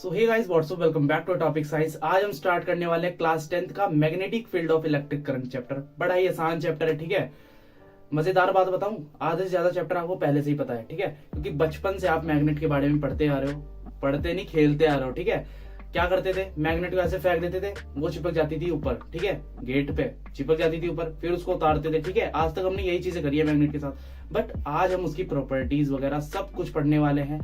So hey guys what's up, welcome back to topic science. आज हम start करने वाले हैं क्लास 10th का magnetic field of electric current chapter. बड़ा ही आसान चैप्टर है, ठीक है। मजेदार बात बताऊं, आधे से ज्यादा चैप्टर आपको पहले से ही पता है, ठीक है, क्योंकि बचपन से आप मैग्नेट के बारे में पढ़ते आ रहे हो। पढ़ते नहीं, खेलते आ रहे हो, ठीक है। क्या करते थे, मैग्नेट को ऐसे फेंक देते थे, वो चिपक जाती थी ऊपर, ठीक है, गेट पे चिपक जाती थी ऊपर, फिर उसको उतारते थे, ठीक है। आज तक हमने यही चीजें करी है मैग्नेट के साथ, बट आज हम उसकी प्रॉपर्टीज वगैरह सब कुछ पढ़ने वाले हैं।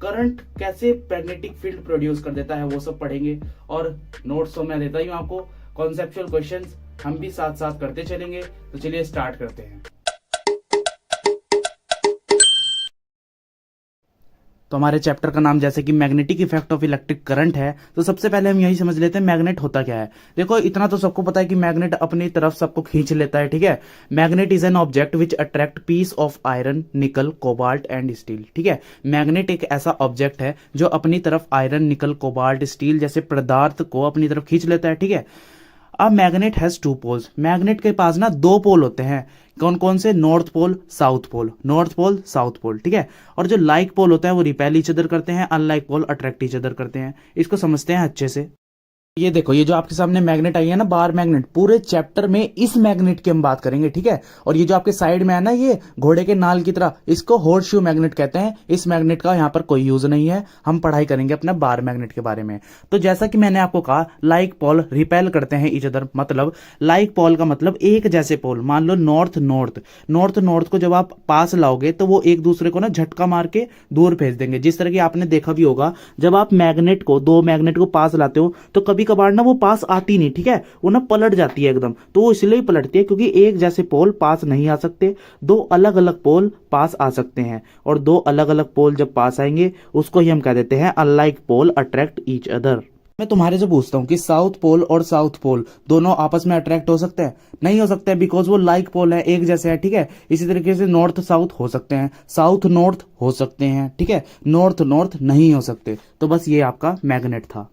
करंट कैसे मैग्नेटिक फील्ड प्रोड्यूस कर देता है वो सब पढ़ेंगे, और नोट्स तो मैं देता ही हूँ आपको। कॉन्सेप्चुअल क्वेश्चंस हम भी साथ साथ करते चलेंगे। तो चलिए स्टार्ट करते हैं। तो हमारे चैप्टर का नाम जैसे कि magnetic effect of electric current है, तो सबसे पहले हम यही समझ लेते हैं मैग्नेट होता क्या है। देखो, इतना तो सबको पता है कि मैग्नेट अपनी तरफ सबको खींच लेता है, ठीक है। Magnet is an object which attract piece of iron, nickel, cobalt and steel, ठीक है। मैग्नेट एक ऐसा ऑब्जेक्ट है जो अपनी तरफ आयरन, निकल, कोबाल्ट, स्टील जैसे पदार्थ को अपनी तरफ खींच लेता है, ठीक है। अब magnet has two poles. Magnet के पास ना दो पोल होते हैं। कौन कौन से? North pole, south pole, north pole, south pole, ठीक है। और जो लाइक पोल होता है वो रिपेल ईच अदर करते हैं, unlike pole attract each other करते हैं। इसको समझते हैं अच्छे से। ये देखो, ये जो आपके सामने मैग्नेट आई है ना, बार मैग्नेट, पूरे चैप्टर में इस मैग्नेट की हम बात करेंगे, ठीक है। और ये जो आपके साइड में है ना, ये घोड़े के नाल की तरह, इसको हॉर्स शू मैग्नेट कहते हैं। इस मैग्नेट का यहाँ पर कोई यूज नहीं है, हम पढ़ाई करेंगे अपना बार मैग्नेट के बारे में। तो जैसा कि मैंने आपको कहा, लाइक पोल रिपेल करते हैं ईच अदर, मतलब लाइक पोल का मतलब एक जैसे पोल। मान लो नॉर्थ नॉर्थ, नॉर्थ नॉर्थ को जब आप पास लाओगे तो वो एक दूसरे को ना झटका मार के दूर भेज देंगे। जिस तरह की आपने देखा भी होगा, जब आप मैग्नेट को, दो मैग्नेट को पास लाते हो तो कभी कभार ना वो पास आती नहीं, ठीक है, वो ना पलट जाती है एकदम। तो वो इसलिए ही पलटती है क्योंकि एक जैसे पोल पास नहीं आ सकते, दो अलग अलग पोल पास आ सकते हैं। और दो अलग अलग पोल जब पास आएंगे उसको ही हम कह देते हैं unlike pole attract each other. मैं तुम्हारे से पूछता हूं कि साउथ पोल और साउथ पोल दोनों आपस में अट्रैक्ट हो सकते हैं? नहीं हो सकते, बिकॉज वो लाइक पोल है, एक जैसे है, ठीक है। इसी तरीके से नॉर्थ साउथ हो सकते हैं, साउथ नॉर्थ हो सकते हैं, ठीक है, नॉर्थ नॉर्थ नहीं हो सकते। तो बस ये आपका मैग्नेट था।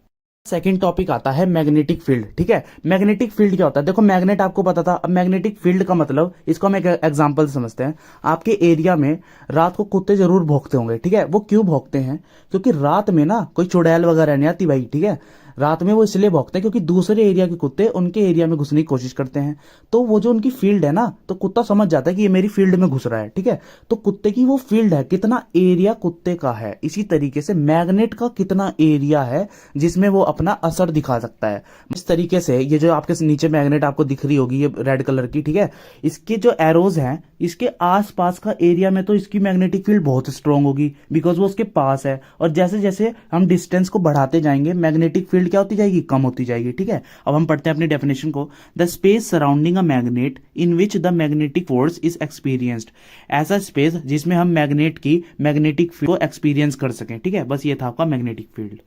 सेकंड टॉपिक आता है मैग्नेटिक फील्ड, ठीक है। मैग्नेटिक फील्ड क्या होता है? देखो, मैग्नेट आपको पता था, अब मैग्नेटिक फील्ड का मतलब, इसको हम एक एग्जांपल समझते हैं। आपके एरिया में रात को कुत्ते जरूर भौंकते होंगे, ठीक है। वो क्यों भौंकते हैं? क्योंकि रात में ना कोई चुड़ैल वगैरह नहीं आती भाई, ठीक है। रात में वो इसलिए भौंकते हैं क्योंकि दूसरे एरिया के कुत्ते उनके एरिया में घुसने की कोशिश करते हैं। तो वो जो उनकी फील्ड है ना, तो कुत्ता समझ जाता है कि ये मेरी फील्ड में घुस रहा है, ठीक है। तो कुत्ते की वो फील्ड है, कितना एरिया कुत्ते का है। इसी तरीके से मैग्नेट का कितना एरिया है जिसमें वो अपना असर दिखा सकता है। इस तरीके से ये जो आपके नीचे मैग्नेट आपको दिख रही होगी, ये रेड कलर की, ठीक है, इसके जो एरोज हैं, इसके आसपास का एरिया में तो इसकी मैग्नेटिक फील्ड बहुत स्ट्रांग होगी, बिकॉज वो उसके पास है। और जैसे जैसे हम डिस्टेंस को बढ़ाते जाएंगे, मैग्नेटिक फील्ड क्या होती जाएगी? कम होती जाएगी, ठीक है। अब हम पढ़ते हैं अपनी डेफिनेशन को। The space surrounding a magnet in which the magnetic force is experienced. ऐसा स्पेस जिसमें हम मैग्नेट की मैग्नेटिक फील्ड को एक्सपीरियंस कर सकें, ठीक है। बस ये था आपका मैग्नेटिक फील्ड।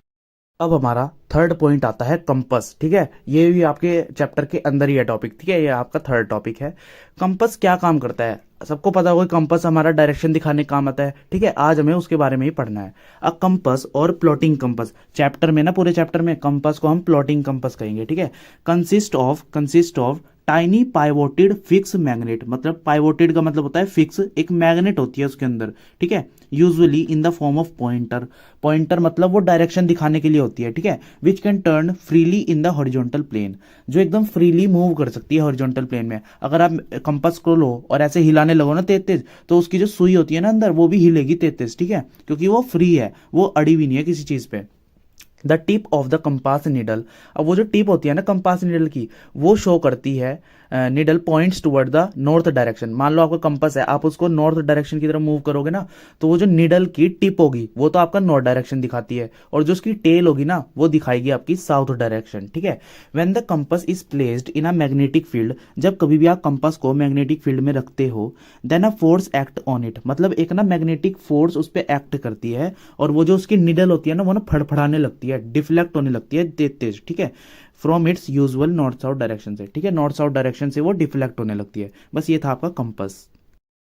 अब हमारा थर्ड पॉइंट आता है कंपस, ठीक है। ये भी आपके चैप्टर के अंदर ही है टॉपिक, ठीक है, ये आपका थर्ड टॉपिक है। कंपस क्या काम करता है? सबको पता होगा, कंपस हमारा डायरेक्शन दिखाने काम आता है, ठीक है। आज हमें उसके बारे में ही पढ़ना है। अब कंपस और प्लॉटिंग कंपस, चैप्टर में ना, पूरे चैप्टर में कंपस को हम प्लॉटिंग कंपस कहेंगे, ठीक है। Consist of tiny pivoted fix magnet, मतलब पाइवोटेड का मतलब होता है फिक्स, एक मैग्नेट होती है उसके अंदर, ठीक है। Usually in the form of pointer, pointer मतलब वो डायरेक्शन दिखाने के लिए होती है, ठीक है। Which can turn freely in the horizontal plane, जो एकदम फ्रीली मूव कर सकती है हॉरिजॉन्टल प्लेन में। अगर आप कंपास को लो और ऐसे हिलाने लगो ना तेज तेज, तो उसकी जो सुई होती है ना अंदर, वो भी हिलेगी तेज तेज, ठीक है, क्योंकि वो फ्री है, वो अड़ी भी नहीं है किसी चीज पे। The tip of the compass needle, अब वो जो टिप होती है ना कंपास निडल की, वो शो करती है, needle points toward the north direction. मान लो आपका कंपास है, आप उसको नॉर्थ डायरेक्शन की तरफ मूव करोगे ना, तो वो जो निडल की टिप होगी वो तो आपका नॉर्थ डायरेक्शन दिखाती है, और जो उसकी टेल होगी ना, वो दिखाएगी आपकी साउथ डायरेक्शन, ठीक है। When the compass is placed in a magnetic field, जब कभी भी आप कंपास को मैग्नेटिक फील्ड में रखते हो, then a force act on it, मतलब एक ना मैग्नेटिक फोर्स उस पर एक्ट करती है, और वो जो उसकी निडल होती है ना, वो ना फड़फड़ाने लगती है, डिफ्लेक्ट होने लगती है तेज तेज, ठीक है, from its usual north south direction से, ठीक है। नॉर्थ साउथ डायरेक्शन से वो डिफ्लेक्ट होने लगती है। बस ये था आपका कंपास।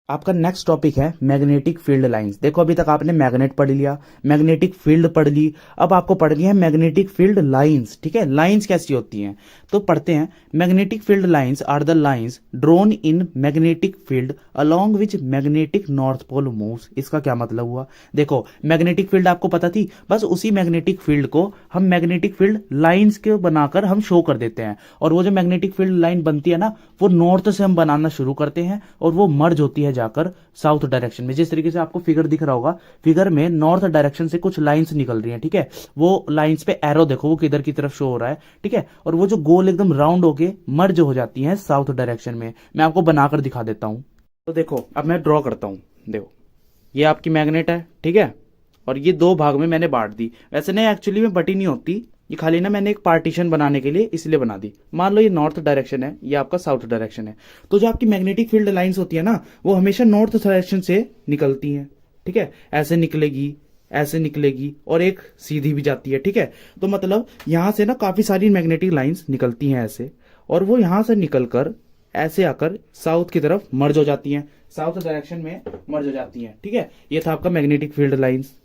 आपका नेक्स्ट टॉपिक है मैग्नेटिक फील्ड लाइंस। देखो अभी तक आपने मैग्नेट पढ़ लिया, मैग्नेटिक फील्ड पढ़ ली, अब आपको पढ़नी है मैग्नेटिक फील्ड लाइंस। ठीक है, लाइंस कैसी होती हैं तो पढ़ते हैं। Magnetic field lines are the lines drawn in magnetic field along which magnetic north pole moves. इसका क्या मतलब हुआ? देखो मैग्नेटिक फील्ड आपको पता थी, बस उसी मैग्नेटिक फील्ड को हम मैग्नेटिक फील्ड लाइंस के बनाकर हम शो कर देते हैं, और वो जो मैग्नेटिक फील्ड लाइन बनती है ना, वो नॉर्थ से हम बनाना शुरू करते हैं और वो मर्ज होती है जाकर साउथ डायरेक्शन में। जिस तरीके से आपको फिगर दिख रहा होगा, फिगर में नॉर्थ डायरेक्शन से कुछ लाइंस निकल रही हैं। ठीक है, वो लाइंस पे एरो देखो वो किधर की तरफ शो हो रहा है। ठीक है, और वो जो गोल एकदम राउंड होके मर्ज हो जाती हैं साउथ डायरेक्शन में। मैं आपको बनाकर दिखा देता हूं। तो देखो अब मैं ड्रॉ करता हूं। देखो ये आपकी मैग्नेट है, ठीक है, और ये दो भाग में मैंने बांट दी। वैसे नहीं, एक्चुअली में बटी नहीं होती, ये खाली ना मैंने एक पार्टीशन बनाने के लिए इसलिए बना दी। मान लो ये नॉर्थ डायरेक्शन है, ये आपका साउथ डायरेक्शन है, तो जो आपकी मैग्नेटिक फील्ड लाइंस होती है ना, वो हमेशा नॉर्थ डायरेक्शन से निकलती हैं। ठीक है, ऐसे निकलेगी, ऐसे निकलेगी, और एक सीधी भी जाती है। ठीक है, तो मतलब यहां से ना काफी सारी मैग्नेटिक लाइंस निकलती हैं ऐसे, और वो यहां से निकलकर ऐसे आकर साउथ की तरफ मर्ज हो जाती हैं, साउथ डायरेक्शन में मर्ज हो जाती हैं। ठीक है, ये था आपका मैग्नेटिक फील्ड लाइंस।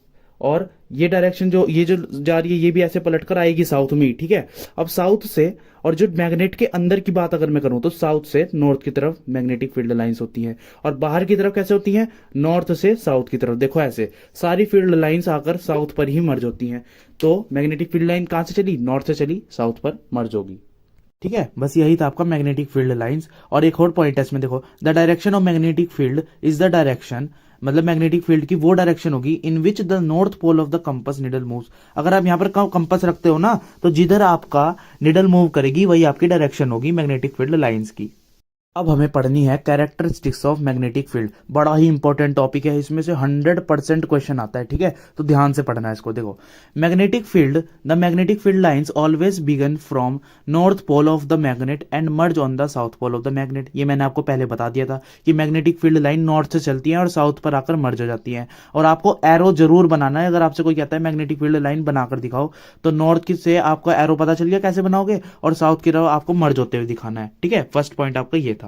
और ये डायरेक्शन जो ये जो जा रही है, ये भी ऐसे पलट कर आएगी साउथ में ही। ठीक है, अब साउथ से, और जो मैग्नेट के अंदर की बात अगर मैं करूं तो साउथ से नॉर्थ की तरफ मैग्नेटिक फील्ड लाइंस होती हैं, और बाहर की तरफ कैसे होती हैं? नॉर्थ से साउथ की तरफ। देखो ऐसे सारी फील्ड लाइंस आकर साउथ पर ही मर्ज होती हैं। तो मैग्नेटिक फील्ड लाइन कहां से चली? नॉर्थ से चली, साउथ पर मर्ज होगी। ठीक है, बस यही था आपका मैग्नेटिक फील्ड लाइंस। और एक और पॉइंट है इसमें, देखो the direction of magnetic field is the direction, मतलब मैग्नेटिक फील्ड की वो डायरेक्शन होगी in which the north pole of the compass needle moves. अगर आप यहाँ पर कंपास रखते हो ना, तो जिधर आपका निडल मूव करेगी वही आपकी डायरेक्शन होगी मैग्नेटिक फील्ड लाइंस की। अब हमें पढ़नी है कैरेक्टरिस्टिक्स ऑफ मैग्नेटिक फील्ड। बड़ा ही इंपॉर्टेंट टॉपिक है, इसमें से 100% क्वेश्चन आता है। ठीक है, तो ध्यान से पढ़ना है इसको। देखो magnetic field, the magnetic field lines always begin from north pole of the magnet and merge on the south pole of the magnet. ये मैंने आपको पहले बता दिया था कि मैग्नेटिक फील्ड लाइन नॉर्थ से चलती है और साउथ पर आकर मर्ज हो जाती है। और आपको एरो जरूर बनाना है। अगर आपसे कोई कहता है मैग्नेटिक फील्ड लाइन बनाकर दिखाओ, तो नॉर्थ की से आपको एरो पता चल गया कैसे बनाओगे, और साउथ की तरफ आपको मर्ज होते हुए दिखाना है। ठीक है, फर्स्ट पॉइंट आपका ये था।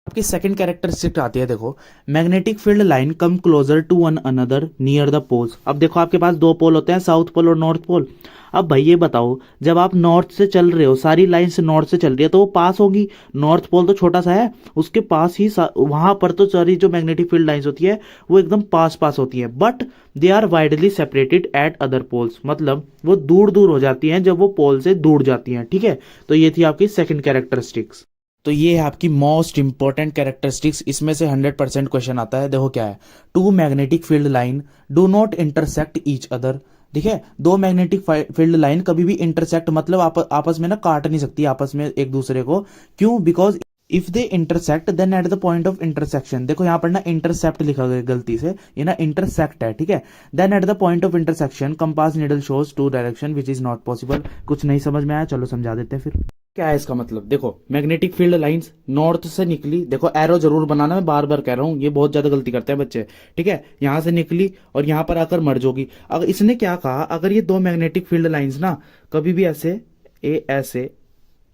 आपकी सेकंड कैरेक्टरिस्टिक आती है, देखो magnetic field line come closer to one another near the poles. अब देखो आपके पास दो पोल होते हैं, साउथ पोल और नॉर्थ पोल। अब भाई ये बताओ, जब आप नॉर्थ से चल रहे हो, सारी लाइंस नॉर्थ से चल रही है, तो वो पास होगी। नॉर्थ पोल तो छोटा सा है, उसके पास ही वहां पर तो सारी जो मैग्नेटिक फील्ड लाइंस होती है वो एकदम पास पास होती है, but they are widely separated at other poles. मतलब वो दूर दूर हो जाती हैं जब वो पोल से दूर जाती हैं। ठीक है, तो ये थी आपकी सेकंड कैरेक्टरिस्टिक्स। तो ये है आपकी मोस्ट इंपॉर्टेंट कैरेक्टरिस्टिक्स। इसमें से 100% क्वेश्चन आता है। देखो क्या है, two magnetic field line do not intersect each other. देखिए दो मैग्नेटिक फील्ड लाइन कभी भी इंटरसेक्ट, मतलब आपस में ना काट नहीं सकती आपस में एक दूसरे को। क्यों? Because if they intersect then at the point of intersection, देखो यहां पर ना इंटरसेप्ट लिखा गया गलती से, ये ना इंटरसेक्ट है। ठीक है, then at the point of intersection compass needle shows two direction which is not possible. कुछ नहीं समझ में आया, चलो समझा देते हैं फिर। क्या है इसका मतलब? देखो मैग्नेटिक फील्ड लाइंस नॉर्थ से निकली, देखो एरो जरूर बनाना, मैं बार बार कह रहा हूं, ये बहुत ज्यादा गलती करते हैं बच्चे। ठीक है, यहां से निकली और यहां पर आकर मर्ज होगी। अगर इसने क्या कहा, अगर ये दो मैग्नेटिक फील्ड लाइंस ना कभी भी ऐसे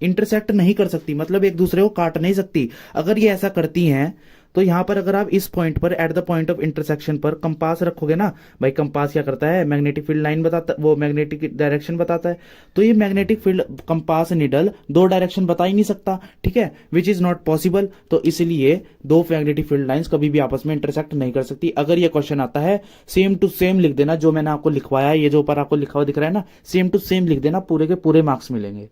इंटरसेक्ट नहीं कर सकती, मतलब एक दूसरे को काट नहीं सकती। अगर ये ऐसा करती हैं, तो यहां पर अगर आप इस पॉइंट पर eight the point of intersection पर कंपास रखोगे ना, भाई कंपास क्या करता है? मैग्नेटिक फील्ड लाइन बताता, वो मैग्नेटिक डायरेक्शन बताता है। तो ये मैग्नेटिक फील्ड कंपास निडल दो डायरेक्शन बता ही नहीं सकता। ठीक है, विच इज नॉट पॉसिबल। तो इसलिए दो मैग्नेटिक फील्ड लाइंस कभी भी आपस में इंटरसेक्ट नहीं कर सकती। अगर ये क्वेश्चन आता है, सेम टू सेम लिख देना, जो मैंने आपको लिखवाया है, ये जो ऊपर आपको लिखा हुआ दिख रहा है ना, सेम टू सेम लिख देना, पूरे के पूरे मार्क्स मिलेंगे।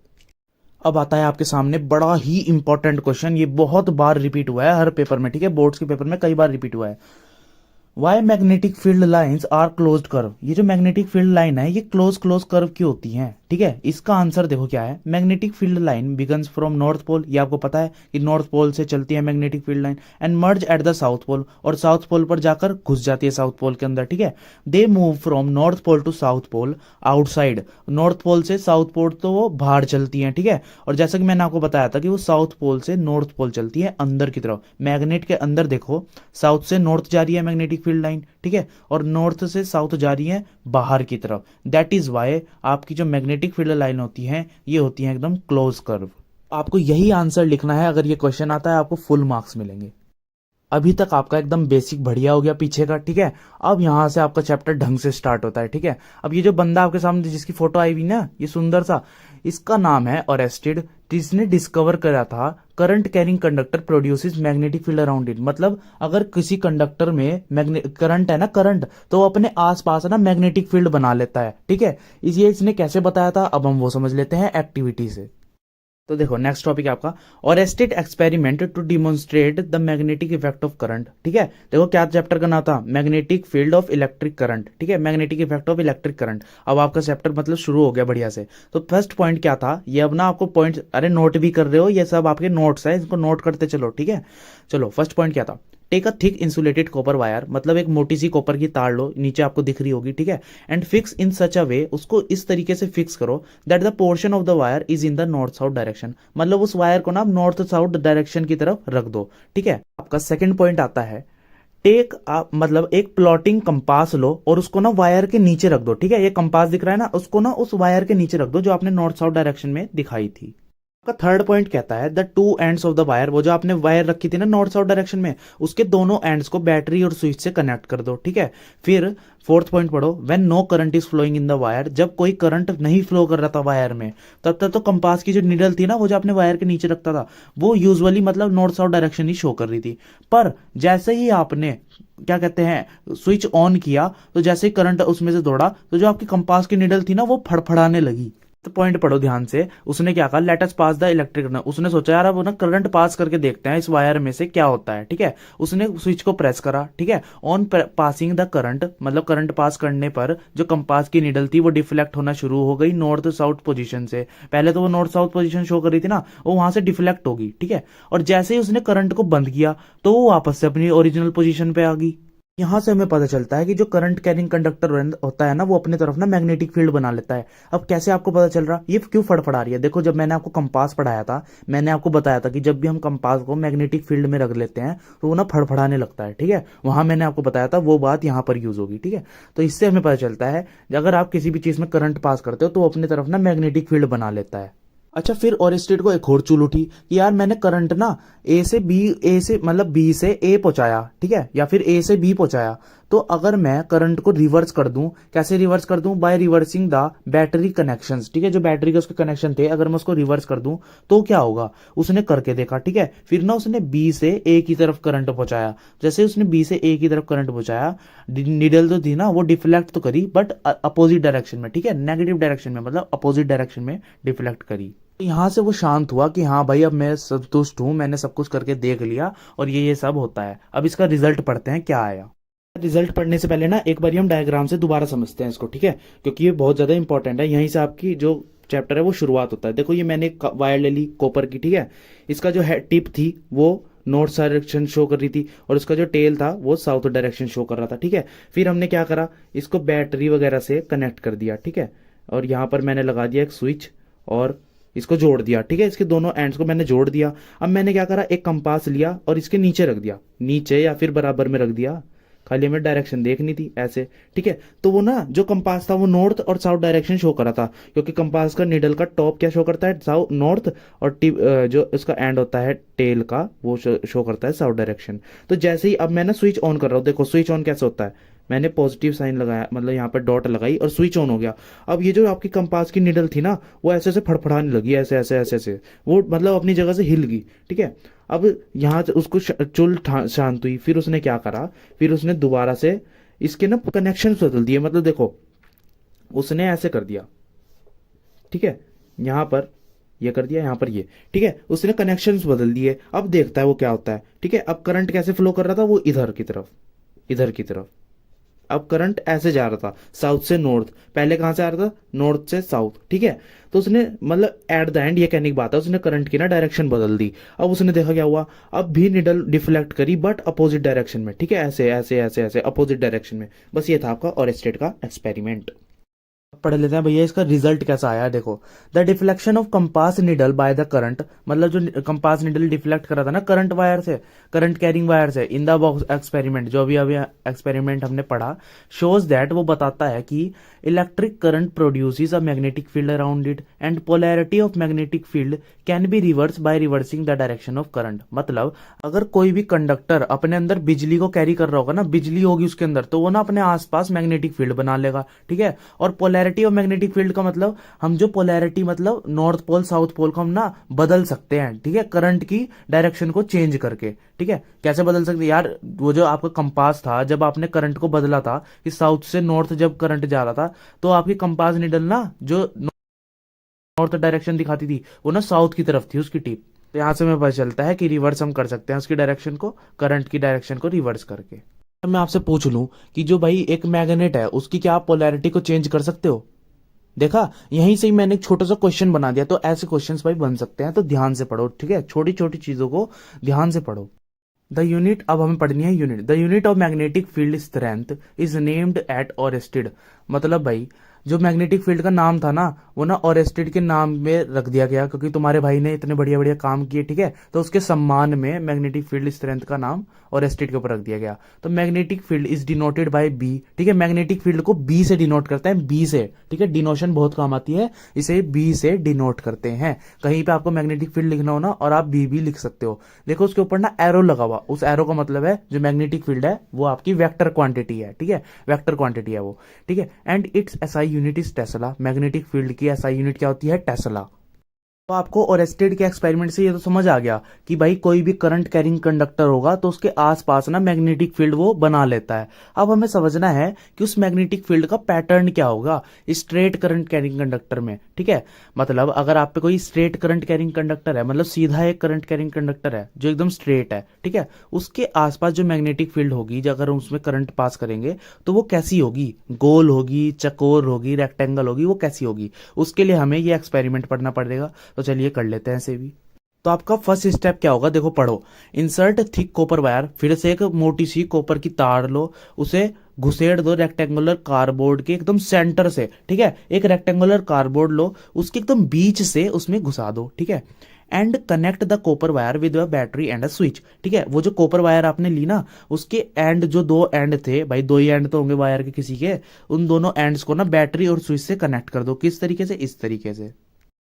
अब आता है आपके सामने बड़ा ही इंपॉर्टेंट क्वेश्चन, ये बहुत बार रिपीट हुआ है हर पेपर में। ठीक है, बोर्ड्स के पेपर में कई बार रिपीट हुआ है। Why magnetic field lines are closed curve. ये जो मैग्नेटिक फील्ड लाइन है, ये क्लोज कर्व की होती हैं। ठीक है, इसका आंसर देखो क्या है। Magnetic field line begins from north pole, ये आपको पता है कि नॉर्थ पोल से चलती है magnetic field line, and merge at the south pole, और साउथ पोल पर जाकर घुस जाती है साउथ पोल के अंदर। ठीक है, they move from north pole to south pole outside. North pole से साउथ पोल तो वो बाहर चलती हैं। ठीक है, और जैसा कि मैंने आपको बताया था कि वो साउथ पोल से नॉर्थ पोल चलती है अंदर की तरफ। मैग्नेट के अंदर देखो, साउथ से नॉर्थ जा रही है मैग्नेटिक फील्ड लाइन। ठीक है, और नॉर्थ से साउथ जा रही है बाहर की तरफ। दैट इज वाई आपकी जो मैग्नेटिक फील्ड लाइन होती है, ये होती है एकदम क्लोज कर्व। आपको यही आंसर लिखना है। अगर ये क्वेश्चन आता है, आपको फुल मार्क्स मिलेंगे। अभी तक आपका एकदम बेसिक बढ़िया हो गया पीछे का, ठीक है। अब यहाँ से आपका चैप्टर ढंग से स्टार्ट होता है, ठीक है। अब ये जो बंदा आपके सामने जिसकी फोटो आई हुई ना, ये सुंदर सा, इसका नाम है ओरेस्टेड, जिसने डिस्कवर करा था current carrying conductor produces magnetic field around it. मतलब अगर किसी कंडक्टर में करंट है ना, करंट, तो वो अपने आसपास ना मैग्नेटिक फील्ड बना लेता है, ठीक है। ये इसने कैसे बताया था, अब हम वो समझ लेते हैं एक्टिविटी से। तो देखो नेक्स्ट टॉपिक है आपका Oersted experiment to demonstrate the magnetic effect of current, ठीक है। देखो क्या चैप्टर का नाम था, magnetic field of electric current, ठीक है, magnetic effect of electric current. अब आपका चैप्टर मतलब शुरू हो गया बढ़िया से। तो फर्स्ट पॉइंट क्या था, ये अब ना आपको पॉइंट, अरे नोट भी कर रहे हो, ये सब आपके नोट्स है, इसको नोट करते चलो, ठीक है। चलो फर्स्ट पॉइंट क्या था, take a thick insulated copper wire, मतलब एक मोटी सी कॉपर की तार लो, नीचे आपको दिख रही होगी, ठीक है। एंड फिक्स इन सच अ वे, उसको इस तरीके से फिक्स करो that the portion of the wire is in the north south direction, मतलब उस वायर को ना आप नॉर्थ साउथ डायरेक्शन की तरफ रख दो, ठीक है। आपका सेकंड पॉइंट आता है, टेक आप मतलब एक प्लॉटिंग कंपास लो और उसको ना वायर के नीचे रख दो, ठीक है। ये कंपास दिख रहा है ना, उसको ना उस वायर के नीचे रख दो जो आपने नॉर्थ साउथ डायरेक्शन में दिखाई थी। का थर्ड पॉइंट कहता है the two ends of the wire, वो जो आपने वायर रखी थी ना नॉर्थ साउथ डायरेक्शन में, उसके दोनों एंड्स को बैटरी और स्विच से कनेक्ट कर दो, ठीक है। फिर फोर्थ पॉइंट पढ़ो, when no current is flowing in the wire, जब कोई करंट नहीं फ्लो कर रहा था वायर में, तब तक तो कंपास की जो निडल थी ना, वो जो आपने वायर के नीचे रखता था, वो यूजुअली मतलब नॉर्थ साउथ डायरेक्शन ही शो कर रही थी। पर जैसे ही आपने क्या कहते हैं स्विच ऑन किया, तो जैसे ही करंट उसमें से दौड़ा, तो जो आपकी कंपास की निडल थी ना, वो फड़फड़ाने लगी। तो पॉइंट पढ़ो ध्यान से, उसने क्या कहा, let us pass the electric, उसने सोचा यार अब ना करंट पास करके देखते हैं इस वायर में से क्या होता है, ठीक है। उसने स्विच को प्रेस करा, ठीक है। ऑन पासिंग द करंट, मतलब करंट पास करने पर जो कंपास की निडल थी वो डिफ्लेक्ट होना शुरू हो गई नॉर्थ साउथ पोजीशन से। पहले तो वो नॉर्थ साउथ पोजीशन शो कर रही थी ना, वो वहां से डिफ्लेक्ट होगी, ठीक है। और जैसे ही उसने करंट को बंद किया, तो वो वापस से अपनी ओरिजिनल पोजीशन पे आ गई। यहां से हमें पता चलता है कि जो करंट कैरिंग कंडक्टर होता है ना, वो अपनी तरफ ना मैग्नेटिक फील्ड बना लेता है। अब कैसे आपको पता चल रहा, ये क्यों फड़फड़ा रही है, देखो जब मैंने आपको कंपास पढ़ाया था, मैंने आपको बताया था कि जब भी हम कंपास को मैग्नेटिक फील्ड में रख लेते हैं तो वो ना फड़फड़ाने लगता है, ठीक है। वहां मैंने आपको बताया था, वो बात यहां पर यूज होगी, ठीक है। तो इससे हमें पता चलता है अगर आप किसी भी चीज में करंट पास करते हो तो वो अपनी तरफ ना मैग्नेटिक फील्ड बना लेता है। अच्छा, फिर ओरेस्टेड को एक और चूल उठी कि यार मैंने करंट ना ए से बी से ए पहुंचाया, ठीक है, या फिर ए से बी पहुंचाया, तो अगर मैं करंट को रिवर्स कर दूं, कैसे रिवर्स कर दूं, by reversing the battery connections, ठीक है। जो बैटरी के उसके कनेक्शन थे, अगर मैं उसको रिवर्स कर दूं तो क्या होगा, उसने करके देखा, ठीक है। फिर ना उसने बी से ए की तरफ करंट पहुंचाया, जैसे उसने बी से ए की तरफ करंट पहुंचाया, निडल तो थी ना वो डिफ्लेक्ट तो करी, बट अपोजिट डायरेक्शन में, ठीक है, नेगेटिव डायरेक्शन में, मतलब अपोजिट डायरेक्शन में डिफ्लेक्ट करी। यहां से वो शांत हुआ कि हाँ भाई अब मैं संतुष्ट हूं, मैंने सब कुछ करके देख लिया और ये सब होता है। अब इसका रिजल्ट पढ़ते हैं क्या आया। रिजल्ट पढ़ने से पहले ना एक बार हम डायग्राम से दोबारा समझते हैं इसको, ठीक है, क्योंकि ये बहुत ज्यादा इंपॉर्टेंट है। यहीं से आपकी जो चैप्टर है वो शुरुआत होता है। देखो ये मैंने वायर ले ली कॉपर की, ठीक है। इसका जो है टिप थी वो नॉर्थ डायरेक्शन शो कर रही थी और उसका जो टेल था वो साउथ डायरेक्शन शो कर रहा था, ठीक है। फिर हमने क्या करा, इसको बैटरी वगैरह से कनेक्ट कर दिया, ठीक है। और यहाँ पर मैंने लगा दिया एक स्विच और इसको जोड़ दिया, ठीक है। इसके दोनों एंड्स को मैंने जोड़ दिया। अब मैंने क्या करा, एक कंपास लिया और इसके नीचे रख दिया, नीचे या फिर बराबर में रख दिया, खाली हमें डायरेक्शन देखनी थी ऐसे, ठीक है। तो वो ना जो कंपास था वो नॉर्थ और साउथ डायरेक्शन शो कर रहा था, क्योंकि कंपास का निडल का टॉप क्या शो करता है, साउथ नॉर्थ, और टिप जो इसका एंड होता है टेल का वो शो करता है साउथ डायरेक्शन। तो जैसे ही अब मैं ना स्विच ऑन कर रहा हूँ, देखो स्विच ऑन कैसे होता है, मैंने पॉजिटिव साइन लगाया, मतलब यहाँ पर डॉट लगाई और स्विच ऑन हो गया। अब ये जो आपकी कंपास की निडल थी ना, वो ऐसे ऐसे फड़फड़ाने लगी, ऐसे ऐसे ऐसे ऐसे, वो मतलब अपनी जगह से हिल गई, ठीक है। अब यहाँ उसको चुल शांत हुई। फिर उसने क्या करा, फिर उसने दोबारा से इसके ना कनेक्शन बदल दिए, मतलब देखो उसने ऐसे कर दिया, ठीक है, यहाँ पर ये कर दिया, यहाँ पर ये, ठीक है, उसने कनेक्शंस बदल दिए। अब देखता है वो क्या होता है, ठीक है। अब करंट कैसे फ्लो कर रहा था, वो इधर की तरफ, इधर की तरफ। अब करंट ऐसे जा रहा था साउथ से नॉर्थ, पहले कहां से आ रहा था, नॉर्थ से साउथ, ठीक है। तो उसने मतलब एट द एंड ये कहने की बात है, उसने करंट की ना डायरेक्शन बदल दी। अब उसने देखा क्या हुआ, अब भी निडल डिफ्लेक्ट करी बट अपोजिट डायरेक्शन में, ठीक है, ऐसे ऐसे ऐसे ऐसे अपोजिट डायरेक्शन में। बस ये था आपका ओरेस्टेड का एक्सपेरिमेंट। पढ़ लेते हैं भैया इसका रिजल्ट कैसा आया। देखो, the deflection of compass needle by the current, मतलब जो कंपास निडल डिफ्लेक्ट करा था ना करंट वायर से, करंट कैरिंग वायर से, इन द बॉक्स एक्सपेरिमेंट, जो भी अभी एक्सपेरिमेंट हमने पढ़ा, शोज दैट, वो बताता है कि electric current produces a magnetic field around it and polarity of magnetic field can be reverse by reversing the direction of current. मतलब अगर कोई भी कंडक्टर अपने अंदर बिजली को कैरी कर रहा होगा ना, बिजली होगी उसके अंदर, तो वो ना अपने आसपास मैग्नेटिक फील्ड बना लेगा, ठीक है। और पोलैरिटी ऑफ मैग्नेटिक फील्ड का मतलब, हम जो पोलैरिटी मतलब नॉर्थ पोल साउथ पोल को हम ना बदल सकते हैं, ठीक है, करंट की डायरेक्शन को चेंज करके, ठीक है। कैसे बदल सकते हैं यार, वो जो आपका कंपास था, जब आपने करंट को बदला था कि साउथ से नॉर्थ जब करंट जा रहा था, तो आपकी कंपास निडल ना जो नॉर्थ डायरेक्शन दिखाती थी, वो ना साउथ की तरफ थी उसकी टिप। तो यहां से हमें पता चलता है कि रिवर्स हम कर सकते हैं उसकी डायरेक्शन को, करंट की डायरेक्शन को रिवर्स करके। अब मैं आपसे पूछ लूं कि जो भाई एक मैग्नेट है उसकी क्या आप पोलैरिटी को चेंज कर सकते हो? देखा, यहीं से ही मैंने एक छोटा सा क्वेश्चन बना दिया। तो ऐसे क्वेश्चंस भाई बन सकते हैं, तो ध्यान से पढ़ो, ठीक है, छोटी छोटी चीजों को ध्यान से पढ़ो। द यूनिट, अब हमें पढ़नी है unit. The unit of magnetic field strength is named at Oersted. मतलब भाई जो मैग्नेटिक फील्ड का नाम था ना, वो ना ओरेस्टेड के नाम में रख दिया गया, क्योंकि तुम्हारे भाई ने इतने बढ़िया बढ़िया काम किए, ठीक है, तो उसके सम्मान में मैग्नेटिक फील्ड स्ट्रेंथ का नाम ओरेस्टेड के ऊपर रख दिया गया। तो magnetic field is denoted by B, ठीक है, मैग्नेटिक फील्ड को बी से डिनोट करते हैं, बी से, ठीक है, डिनोशन बहुत काम आती है, इसे बी से डिनोट करते हैं। कहीं पे आपको मैग्नेटिक फील्ड लिखना हो ना, और आप बी भी लिख सकते हो। देखो उसके ऊपर ना एरो लगा हुआ, उस एरो का मतलब है जो मैग्नेटिक फील्ड है वो आपकी वेक्टर क्वांटिटी है, ठीक है, वेक्टर क्वांटिटी है वो, ठीक है। And it's SI unit is Tesla. Magnetic field की एसआई यूनिट क्या होती है? टेस्ला। तो आपको ओरेस्टेड के एक्सपेरिमेंट से ये तो समझ आ गया कि भाई कोई भी करंट कैरिंग कंडक्टर होगा तो उसके आसपास ना मैग्नेटिक फील्ड वो बना लेता है। अब हमें समझना है कि उस मैग्नेटिक फील्ड का पैटर्न क्या होगा स्ट्रेट करंट कैरिंग कंडक्टर में, ठीक है। मतलब अगर आप पे कोई स्ट्रेट करंट कैरिंग कंडक्टर है, मतलब सीधा एक करंट कैरिंग कंडक्टर है जो एकदम स्ट्रेट है, ठीक है, उसके आसपास जो मैग्नेटिक फील्ड होगी, जो अगर हम उसमें करंट पास करेंगे तो वो कैसी होगी? गोल होगी, चकोर होगी, रेक्टेंगल होगी, वो कैसी होगी? उसके लिए हमें ये एक्सपेरिमेंट पढ़ना पड़ेगा। तो चलिए कर लेते हैं ऐसे भी। तो आपका फर्स्ट स्टेप क्या होगा? देखो पढ़ो। इंसर्ट थिक कॉपर वायर, फिर से एक मोटी सी कॉपर की तार लो, उसे घुसेड़ दो रेक्टेंगुलर कार्डबोर्ड के एकदम सेंटर से, ठीक है, एक रेक्टेंगुलर कार्डबोर्ड लो, उसके एकदम बीच से उसमें घुसा दो, ठीक है। And connect the copper wire with a battery and a switch, ठीक है। वो जो कॉपर वायर आपने ली ना, उसके एंड, जो दो एंड थे भाई, दो ही एंड तो होंगे वायर के किसी के, उन दोनों एंड्स को ना बैटरी और स्विच से कनेक्ट कर दो। किस तरीके से? इस तरीके से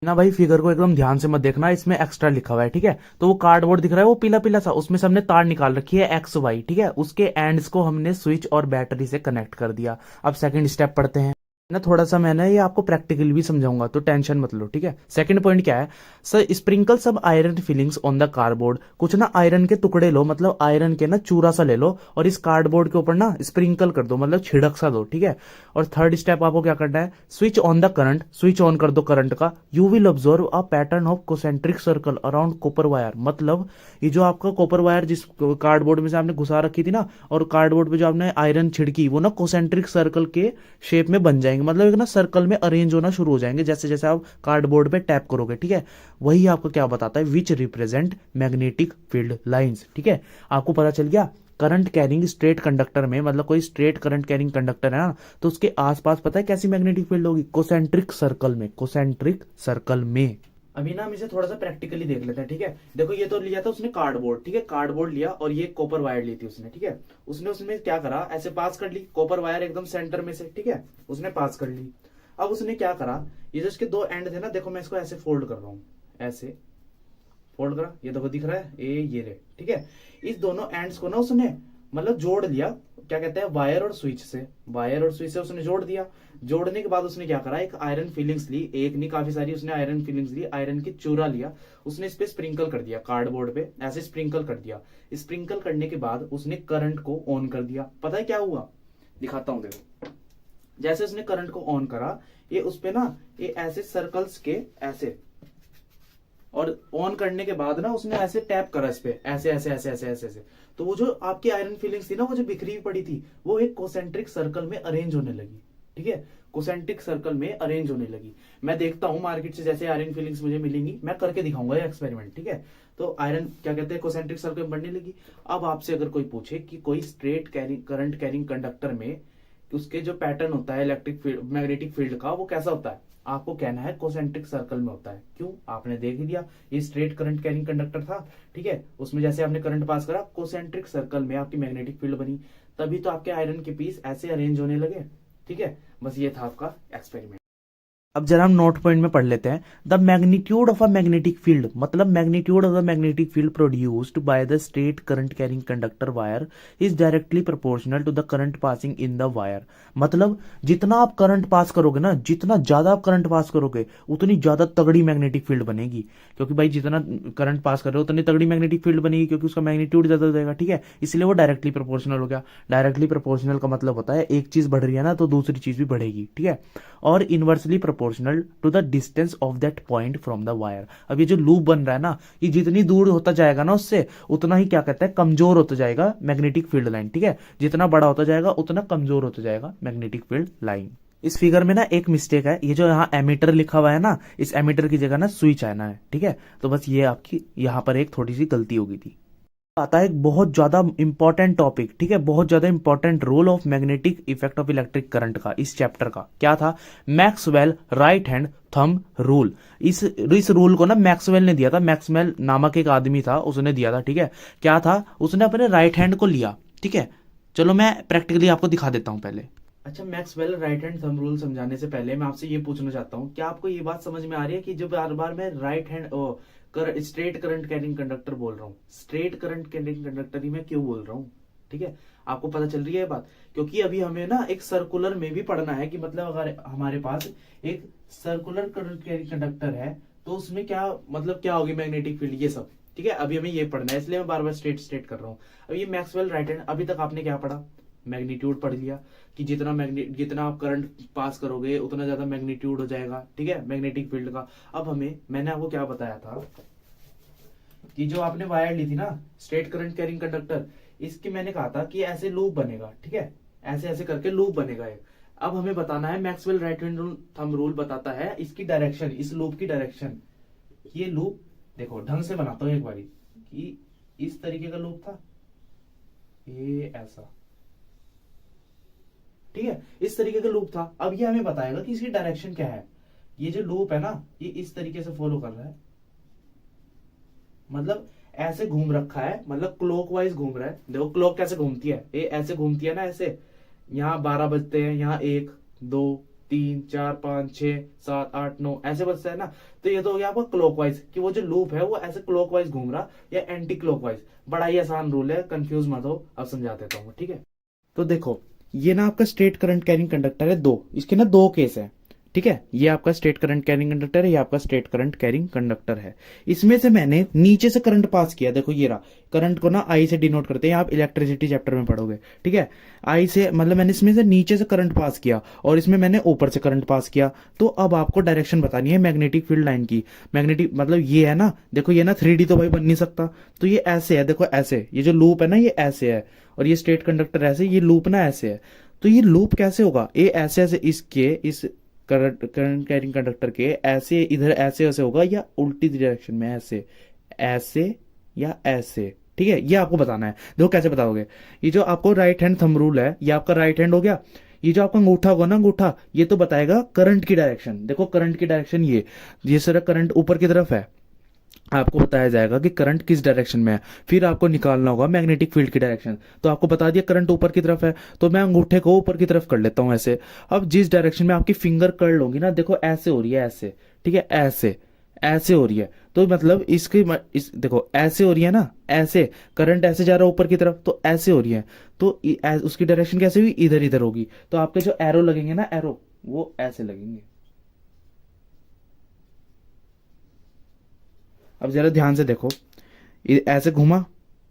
ना भाई। फिगर को एकदम ध्यान से मत देखना, इसमें एक्स्ट्रा लिखा हुआ है, ठीक है। तो वो कार्डबोर्ड दिख रहा है वो पीला पीला सा, उसमें से हमने तार निकाल रखी है एक्स वाई, ठीक है, उसके एंड्स को हमने स्विच और बैटरी से कनेक्ट कर दिया। अब सेकंड स्टेप पढ़ते हैं ना, थोड़ा सा मैंने ये आपको प्रैक्टिकल भी समझाऊंगा, तो टेंशन मत लो, ठीक है। सेकंड पॉइंट क्या है? सर स्प्रिंकल सब iron filings on the cardboard. कुछ ना आयरन के टुकड़े लो, मतलब आयरन के ना चूरा सा ले लो, और इस कार्डबोर्ड के ऊपर ना स्प्रिंकल कर दो, मतलब छिड़क सा दो, ठीक है। और थर्ड स्टेप आपको क्या करना है? Switch on the current, switch on कर दो करंट का। You will observe a pattern of concentric circle around copper wire. मतलब ये जो आपका कॉपर वायर जिस कार्डबोर्ड में से आपने घुसा रखी थी ना, और कार्डबोर्ड पे जो आपने आयरन छिड़की, वो ना कोसेंट्रिक सर्कल के शेप में बन जाएंगे, मतलब एक ना सर्कल में अरेंज होना शुरू हो जाएंगे जैसे जैसे आप कार्डबोर्ड पे टैप करोगे, ठीक है। वही आपको क्या बताता है? Which represent magnetic field lines, ठीक है। आपको पता चल गया करंट कैरिंग स्ट्रेट कंडक्टर में, मतलब कोई स्ट्रेट करंट कैरिंग कंडक्टर है ना, तो उसके आसपास पता है कैसी मैग्नेटिक फील्ड होगी? कोसेंट्रिक सर्कल में, कोसेंट्रिक सर्कल में। अभी ना हम इसे थोड़ा सा प्रैक्टिकली देख लेते हैं, ठीक है। देखो ये तो लिया था उसने कार्डबोर्ड, ठीक है, कार्डबोर्ड लिया, और ये कॉपर वायर ली थी उसने, ठीक है। उसने उसमें क्या करा? ऐसे पास कर ली कॉपर वायर एकदम सेंटर में से, ठीक है, उसने पास कर ली। अब उसने क्या करा? ये जो इसके दो एंड थे ना, देखो मैं इसको ऐसे फोल्ड कर रहा हूं, ऐसे फोल्ड करा, ये देखो दिख रहा है, ये रे, ठीक है। इस दोनों एंड्स को ना उसने मतलब जोड़ लिया, क्या कहते हैं, वायर और स्विच से, वायर और स्विच से उसने जोड़ दिया। जोड़ने के बाद उसने क्या करा? एक आयरन फिलिंग्स ली, एक नहीं काफी सारी उसने आयरन फिलिंग्स ली, आयरन की चूरा लिया, उसने इस पे स्प्रिंकल कर दिया, कार्डबोर्ड पे ऐसे स्प्रिंकल कर दिया। स्प्रिंकल करने के बाद उसने करंट को ऑन कर दिया। पता है क्या हुआ? दिखाता हूं, देखो। जैसे उसने करंट को ऑन करा, ये उस पे ना ये ऐसे सर्कल्स के ऐसे, और ऑन करने के बाद ना उसने ऐसे टैप करा इस पे, ऐसे ऐसे ऐसे ऐसे ऐसे ऐसे, तो वो जो आपकी आयरन फीलिंग्स थी ना, वो जो बिखरी पड़ी थी, वो एक कोसेंट्रिक सर्कल में अरेंज होने लगी, ठीक है, कोसेंट्रिक सर्कल में अरेंज होने लगी। मैं देखता हूं मार्केट से जैसे आयरन फीलिंग्स मुझे मिलेंगी, मैं करके दिखाऊंगा ये एक्सपेरिमेंट, ठीक है। तो आयरन क्या कहते हैं, कोसेंट्रिक सर्कल बनने लगी। अब आपसे अगर कोई पूछे कि कोई straight carrying current carrying conductor में उसके जो पैटर्न होता है इलेक्ट्रिक फील्ड मैग्नेटिक फील्ड का वो कैसा होता है, आपको कहना है कोसेंट्रिक सर्कल में होता है। क्यों, आपने देख ही दिया, ये स्ट्रेट करंट कैरिंग कंडक्टर था, ठीक है, उसमें जैसे आपने करंट पास करा कोसेंट्रिक सर्कल में आपकी मैग्नेटिक फील्ड बनी, तभी तो आपके आयरन के पीस ऐसे अरेंज होने लगे। ठीक है, बस ये था आपका एक्सपेरिमेंट। अब जरा हम नोट पॉइंट में पढ़ लेते हैं। The magnitude of a magnetic field, मतलब magnitude of the magnetic field produced by the straight current carrying conductor wire is directly proportional to the current passing in the wire. मतलब जितना आप current pass करोगे ना, जितना ज्यादा आप current pass करोगे उतनी ज्यादा तगड़ी मैग्नेटिक फील्ड बनेगी, क्योंकि भाई जितना करंट पास कर रहे हो उतनी तगड़ी मैग्नेटिक फील्ड बनेगी, क्योंकि उसका मैग्नीट्यूड ज्यादा हो जाएगा। ठीक है, इसलिए वो डायरेक्टली प्रोपोर्शनल हो गया। डायरेक्टली प्रोपोर्शनल का मतलब होता है एक चीज बढ़ रही है ना तो दूसरी चीज भी बढ़ेगी। ठीक है, और inversely proportional to the distance of that point from the wire. अब ये जो लूप बन रहा है ना, ये जितनी दूर होता जाएगा ना उससे उतना ही क्या कहते हैं, कमजोर होता जाएगा मैग्नेटिक फील्ड लाइन। ठीक है, जितना बड़ा होता जाएगा उतना कमजोर होता जाएगा मैग्नेटिक फील्ड लाइन। इस फिगर में ना एक मिस्टेक है, ये जो यहाँ एमीटर लिखा हुआ है ना, इस एमीटर की जगह ना स्विच आना है। ठीक है, तो बस ये आपकी यहाँ पर एक थोड़ी सी गलती हो गई थी। आता है एक बहुत ज्यादा इंपॉर्टेंट टॉपिक, ठीक है, बहुत ज्यादा important role of magnetic effect of electric current का इस चैप्टर का। क्या था, Maxwell right hand thumb rule. इस रूल को ना मैक्सवेल ने दिया था, मैक्सवेल नामक एक आदमी था उसने दिया था। ठीक है, क्या था, उसने अपने राइट हैंड को लिया। ठीक है, चलो मैं प्रैक्टिकली आपको दिखा देता हूं पहले। अच्छा, Maxwell right hand thumb rule समझाने से पहले मैं आपसे ये पूछना चाहता हूँ, क्या आपको ये बात समझ में आ रही है कि जब बार बार मैं right hand straight current carrying conductor बोल रहा हूँ, स्ट्रेट करंट कैरिंग कंडक्टर ही मैं क्यों बोल रहा हूँ? ठीक है, आपको पता चल रही है ये बात, क्योंकि अभी हमें ना एक सर्कुलर में भी पढ़ना है कि मतलब अगर हमारे पास एक सर्कुलर करंट कैरिंग कंडक्टर है तो उसमें क्या मतलब क्या होगी मैग्नेटिक फील्ड, ये सब। ठीक है, अभी हमें ये पढ़ना है, इसलिए मैं बार बार स्ट्रेट स्ट्रेट कर रहा हूँ। अब ये मैक्सवेल राइट हैंड, अभी तक आपने क्या पढ़ा, मैग्नीट्यूड पढ़ लिया कि जितना आप करंट पास करोगे उतना ज्यादा मैग्नीट्यूड हो जाएगा। ठीक है, मैग्नेटिक फील्ड का। अब मैंने आपको क्या बताया था कि जो आपने वायर ली थी ना स्ट्रेट करंट कैरिंग कंडक्टर, इसकी मैंने कहा था कि ऐसे लूप बनेगा। ठीक है, ऐसे ऐसे करके लूप बनेगा एक। अब हमें बताना है, Maxwell right hand thumb rule बताता है इसकी डायरेक्शन, इस लूप की डायरेक्शन। ये लूप देखो ढंग से बनाता हूं एक बारी, कि इस तरीके का लूप था, ये ऐसा। ठीक है, इस तरीके का लूप था। अब ये हमें बताएगा कि इसकी डायरेक्शन क्या है। ये जो लूप है ना, ये इस तरीके से फॉलो कर रहा है, मतलब ऐसे घूम रखा है, मतलब क्लॉकवाइज घूम रहा है। देखो क्लॉक कैसे घूमती है, ये ऐसे घूमती है ना, ऐसे। यहाँ 12 बजते हैं, यहाँ 1 2 3 4 5 6 7 8 9 ऐसे बजता है ना, तो ये तो हो गया आपका क्लॉकवाइज, कि वो जो लूप है वो ऐसे क्लॉकवाइज घूम रहा या एंटी क्लॉकवाइज। बड़ा ही आसान रूल है, कंफ्यूज मत हो, अब समझा देता हूँ। ठीक है, तो देखो ये ना आपका स्ट्रेट करंट कैरिंग कंडक्टर है, दो, इसके ना दो केस है। ठीक है, ये आपका स्ट्रेट करंट कैरिंग कंडक्टर है, ये आपका स्ट्रेट करंट कैरिंग कंडक्टर है। इसमें से मैंने नीचे से करंट पास किया, देखो ये रहा। करंट को ना आई से डिनोट करते हैं, आप इलेक्ट्रिसिटी चैप्टर में पढ़ोगे। ठीक है, आई से मतलब मैंने इसमें से नीचे से करंट पास किया और इसमें मैंने ऊपर से करंट पास किया। तो अब आपको डायरेक्शन बतानी है मैग्नेटिक फील्ड लाइन की। मैग्नेटिक मतलब ये है ना, देखो ये ना 3D तो भाई बन नहीं सकता, तो ये ऐसे है, देखो ऐसे, ये जो लूप है ना ये ऐसे है, और ये स्ट्रेट कंडक्टर ऐसे, ये लूप ना ऐसे है। तो ये लूप कैसे होगा, ये ऐसे ऐसे इसके इस करंट कैरिंग कंडक्टर के ऐसे इधर ऐसे ऐसे होगा, या उल्टी डायरेक्शन में ऐसे ऐसे या ऐसे। ठीक है, ये आपको बताना है। देखो कैसे बताओगे, ये जो आपको राइट हैंड थंब रूल है, ये आपका राइट हैंड हो गया। ये जो आपका अंगूठा होगा ना, अंगूठा ये तो बताएगा करंट की डायरेक्शन। देखो करंट की डायरेक्शन ये सारा करंट ऊपर की तरफ है, आपको बताया जाएगा कि करंट किस डायरेक्शन में है। फिर आपको निकालना होगा मैग्नेटिक फील्ड की डायरेक्शन। तो आपको बता दिया करंट ऊपर की तरफ है, तो मैं अंगूठे को ऊपर की तरफ कर लेता हूं ऐसे। अब जिस डायरेक्शन में आपकी फिंगर कर्ल होगी ना, देखो ऐसे हो रही है, ऐसे। ठीक है, ऐसे ऐसे हो रही है, तो मतलब इस देखो ऐसे हो रही है ना, ऐसे करंट ऐसे जा रहा है ऊपर की तरफ, तो ऐसे हो रही है। तो उसकी डायरेक्शन कैसे हुई, इधर इधर होगी। तो आपके जो एरो लगेंगे ना, एरो वो ऐसे लगेंगे। अब जरा ध्यान से देखो, ये ऐसे घुमा,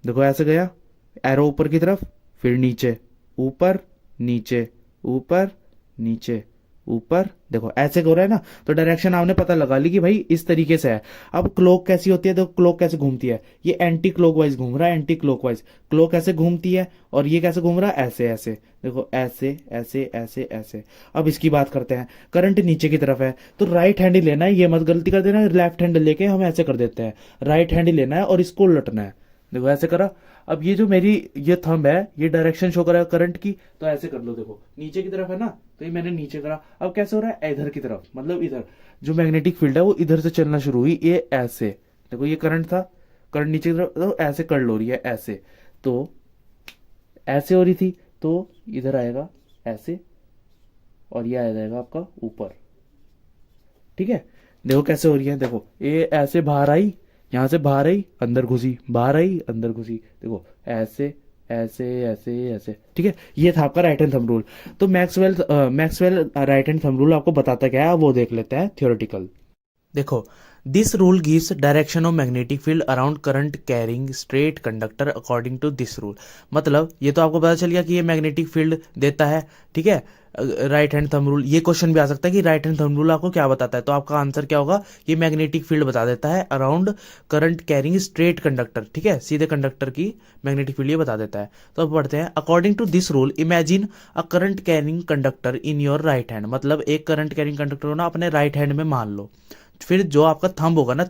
देखो ऐसे गया, एरो ऊपर की तरफ, फिर नीचे, ऊपर नीचे, ऊपर नीचे, ऊपर, देखो ऐसे हो रहा है ना। तो डायरेक्शन आपने पता लगा ली कि भाई इस तरीके से है। अब क्लॉक कैसी होती है, देखो क्लॉक कैसे घूमती है, ये एंटी क्लॉकवाइज घूम रहा है, एंटी क्लॉकवाइज। क्लॉक ऐसे घूमती है, और ये कैसे घूम रहा है, ऐसे ऐसे, देखो ऐसे ऐसे ऐसे ऐसे। अब इसकी बात करते हैं, करंट नीचे की तरफ है, तो राइट हैंड ही लेना है, ये मत गलती कर देना लेफ्ट हैंड लेके हम ऐसे कर देते हैं। राइट हैंड ही लेना है और इसको उलटना है। देखो ऐसे करा। अब ये जो मेरी ये थंब है ये डायरेक्शन शो कर रहा है करंट की, तो ऐसे कर लो। देखो नीचे की तरफ है ना, तो ये मैंने नीचे करा। अब कैसे हो रहा है, इधर की तरफ, मतलब इधर जो मैग्नेटिक फील्ड है वो इधर से चलना शुरू हुई, ये ऐसे। देखो ये करंट था, करंट नीचे की तरफ, तो ऐसे कर्ल हो रही है ऐसे, तो ऐसे हो रही थी, तो इधर आएगा ऐसे, और ये आ जाएगा आपका ऊपर। ठीक है, देखो कैसे हो रही है। देखो ये ऐसे बाहर आई, यहां से बाहर आई अंदर घुसी, बाहर आई अंदर घुसी। देखो ऐसे ऐसे ऐसे ऐसे। ठीक है, ये था आपका राइट हैंड थंब रूल। तो Maxwell right hand thumb rule आपको बताता क्या है, वो देख लेते हैं थियोरेटिकल। देखो, this rule gives direction of magnetic field around current carrying straight conductor according to this rule. मतलब ये तो आपको पता चल गया कि ये मैग्नेटिक फील्ड देता है। ठीक है, राइट हैंड थंब रूल, ये क्वेश्चन भी आ सकता है कि राइट हैंड थंब रूल आपको क्या बताता है, तो आपका आंसर क्या होगा, ये मैग्नेटिक फील्ड बता देता है around current carrying straight conductor. ठीक है, सीधे कंडक्टर की मैग्नेटिक फील्ड ये बता देता है। तो अब पढ़ते हैं, according to this rule imagine a current carrying conductor in your right hand. मतलब एक करंट कैरिंग कंडक्टर को ना अपने राइट हैंड में मान लो। फिर जो आपका थंब होगा ना,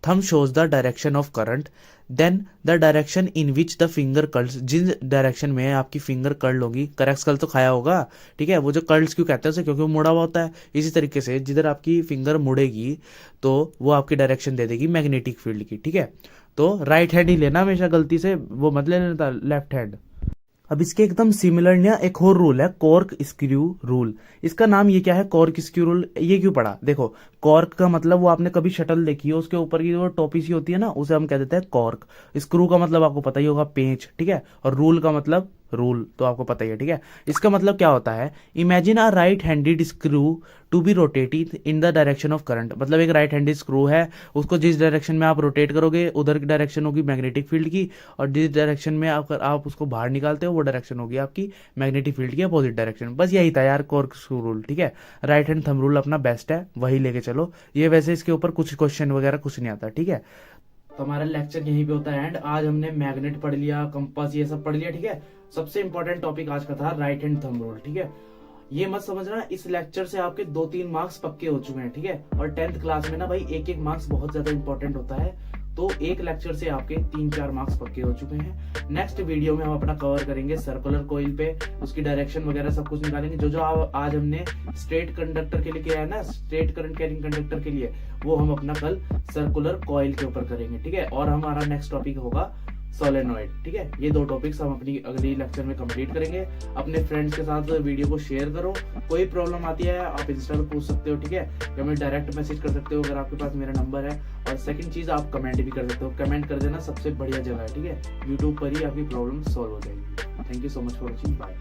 thumb shows the direction of current, then the direction in which the finger curls, जिन डायरेक्शन में आपकी फिंगर कर्ल होगी, करेक्ट कर्ल तो खाया होगा। ठीक है, वो जो कर्ल्स क्यों कहते हैं उसे, क्योंकि वो मुड़ा हुआ होता है। इसी तरीके से जिधर आपकी फिंगर मुड़ेगी तो वो आपकी डायरेक्शन दे देगी मैग्नेटिक फील्ड की। ठीक है, तो राइट हैंड ही लेना हमेशा, गलती से वो मत ले लेना लेफ्ट हैंड। अब इसके एकदम सिमिलर ना एक और रूल है, कॉर्क स्क्रू रूल। इसका नाम ये क्या है, कॉर्क स्क्रू रूल, ये क्यों पढ़ा। देखो कॉर्क का मतलब, वो आपने कभी शटल देखी है, उसके ऊपर की जो टोपी सी होती है ना, उसे हम कह देते हैं कॉर्क। स्क्रू का मतलब आपको पता ही होगा, पेंच। ठीक है, और रूल का मतलब रूल तो आपको पता ही है। ठीक है, इसका मतलब क्या होता है, imagine a right handed screw to be rotated in the direction of current. मतलब एक राइट हैंडेड स्क्रू है, उसको जिस डायरेक्शन में आप रोटेट करोगे उधर की डायरेक्शन होगी मैग्नेटिक फील्ड की, और जिस डायरेक्शन में आप उसको बाहर निकालते हो वो डायरेक्शन होगी आपकी मैग्नेटिक फील्ड की अपोजिट डायरेक्शन। बस यही था यार कॉर्क स्क्रू रूल। ठीक है, राइट हैंड थंब रूल अपना बेस्ट है, वही लेके चलो। ये वैसे इसके ऊपर कुछ क्वेश्चन वगैरह कुछ नहीं आता। ठीक है, तो हमारा लेक्चर यहीं पे होता है एंड। आज हमने मैग्नेट पढ़ लिया, कंपास, ये सब पढ़ लिया। ठीक है, सबसे इंपॉर्टेंट टॉपिक आज का था राइट हैंड थंब रूल। ठीक है, ये मत समझना इस लेक्चर से आपके 2-3 मार्क्स पक्के हो चुके हैं। ठीक है, और 10th क्लास में ना भाई एक मार्क्स बहुत ज्यादा इंपॉर्टेंट होता है, तो एक लेक्चर से आपके 3-4 मार्क्स पक्के हो चुके हैं। नेक्स्ट वीडियो में हम अपना कवर करेंगे सर्कुलर कॉइल पे, उसकी डायरेक्शन वगैरह सब कुछ निकालेंगे। जो आज हमने स्ट्रेट कंडक्टर के लिए किया है ना, स्ट्रेट करंट कैरिंग कंडक्टर के लिए, वो हम अपना कल सर्कुलर कॉइल के ऊपर करेंगे। ठीक है, और हमारा नेक्स्ट टॉपिक होगा सोलेनॉइड। ठीक है, ये 2 टॉपिक्स हम अपनी अगली लेक्चर में कंप्लीट करेंगे। अपने फ्रेंड्स के साथ वीडियो को शेयर करो। कोई प्रॉब्लम आती है आप इंस्टा पे पूछ सकते हो। ठीक है, या हमें डायरेक्ट मैसेज कर सकते हो अगर आपके पास मेरा नंबर है। और सेकंड चीज, आप कमेंट भी कर सकते हो। कमेंट कर देना सबसे बढ़िया जगह है। ठीक है, यूट्यूब पर ही आपकी प्रॉब्लम सॉल्व हो जाएगी। Thank you so much for watching, bye.